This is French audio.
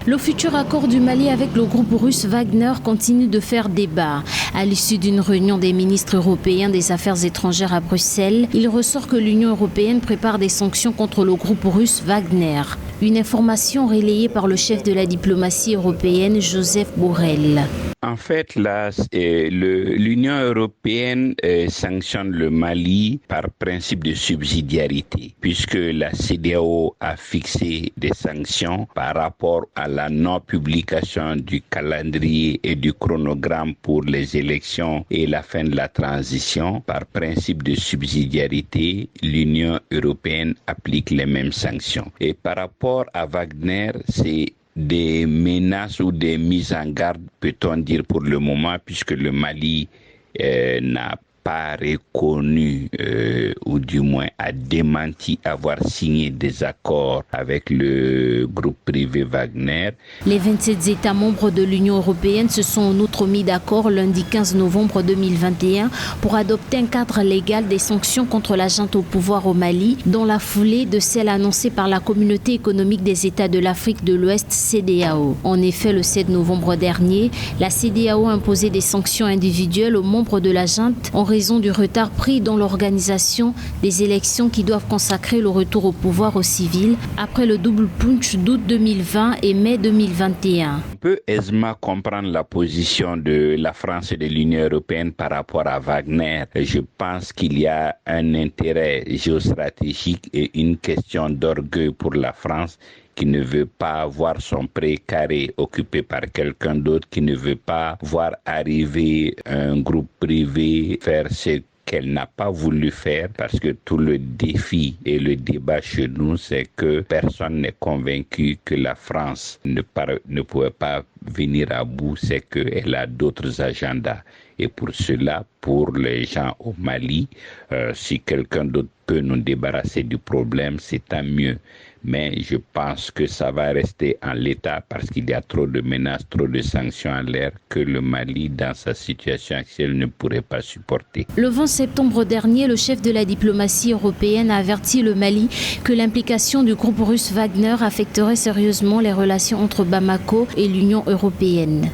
Le futur accord du Mali avec le groupe russe Wagner continue de faire débat. À l'issue d'une réunion des ministres européens des Affaires étrangères à Bruxelles, il ressort que l'Union européenne prépare des sanctions contre le groupe russe Wagner. Une information relayée par le chef de la diplomatie européenne, Joseph Borrell. En fait, là, l'Union européenne sanctionne le Mali par principe de subsidiarité, puisque la CEDEAO a fixé des sanctions par rapport à la non-publication du calendrier et du chronogramme pour les élections et la fin de la transition. Par principe de subsidiarité, l'Union européenne applique les mêmes sanctions. Et par rapport à Wagner, c'est des menaces ou des mises en garde, peut-on dire pour le moment, puisque le Mali n'a pas reconnu ou du moins a démenti avoir signé des accords avec le groupe privé Wagner. Les 27 États membres de l'Union européenne se sont en outre mis d'accord lundi 15 novembre 2021 pour adopter un cadre légal des sanctions contre la junte au pouvoir au Mali, dans la foulée de celle annoncée par la Communauté économique des États de l'Afrique de l'Ouest, CEDEAO. En effet, le 7 novembre dernier, la CEDEAO a imposé des sanctions individuelles aux membres de la junte en raison du retard pris dans l'organisation des élections qui doivent consacrer le retour au pouvoir aux civils après le double punch d'août 2020 et mai 2021. On peut aisément comprendre la position de la France et de l'Union européenne par rapport à Wagner. Je pense qu'il y a un intérêt géostratégique et une question d'orgueil pour la France qui ne veut pas voir son précaré occupé par quelqu'un d'autre, qui ne veut pas voir arriver un groupe privé faire ce qu'elle n'a pas voulu faire, parce que tout le défi et le débat chez nous, c'est que personne n'est convaincu que la France ne pouvait pas venir à bout, c'est qu'elle a d'autres agendas. Et pour cela, pour les gens au Mali, si quelqu'un d'autre peut nous débarrasser du problème, c'est tant mieux. Mais je pense que ça va rester en l'état parce qu'il y a trop de menaces, trop de sanctions en l'air que le Mali, dans sa situation actuelle, ne pourrait pas supporter. Le 20 septembre dernier, le chef de la diplomatie européenne a averti le Mali que l'implication du groupe russe Wagner affecterait sérieusement les relations entre Bamako et l'Union européenne.